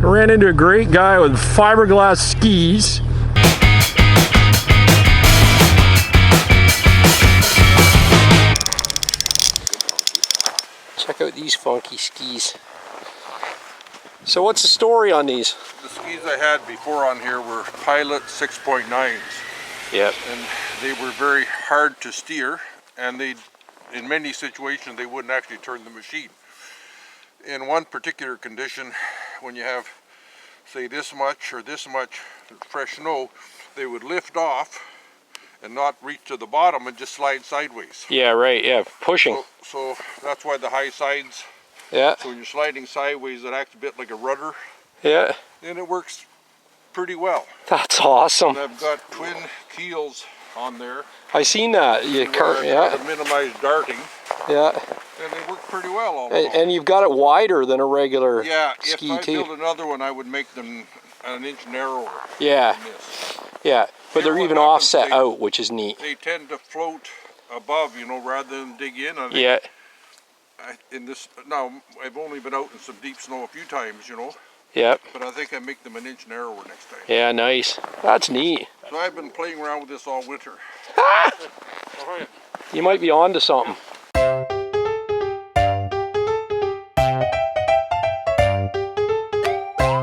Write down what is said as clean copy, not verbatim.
I ran into a great guy with fiberglass skis. Check out these funky skis. So what's the story on these? The skis I had before on here were Pilot 6.9s. Yep. And they were very hard to steer, and they, in many situations, they wouldn't actually turn the machine. In one particular condition, when you have, say, this much or this much fresh snow, they would lift off and not reach to the bottom and just slide sideways. Yeah, right, yeah, pushing. So that's why the high sides. Yeah. So when you're sliding sideways, it acts a bit like a rudder. Yeah. And it works pretty well. That's awesome. And I've got twin keels on there. I seen that. You to minimize darting. Yeah. And they work pretty well all along. And you've got it wider than a regular ski if I too. build another one, I would make them an inch narrower. Yeah. Than this. Yeah. But they're even offset out, which is neat. They tend to float above, you know, rather than dig in. Yeah. In this now, I've only been out in some deep snow a few times, you know. Yep. But I think I make them an inch narrower next time. Yeah, nice. That's neat. So I've been playing around with this all winter. You might be onto something.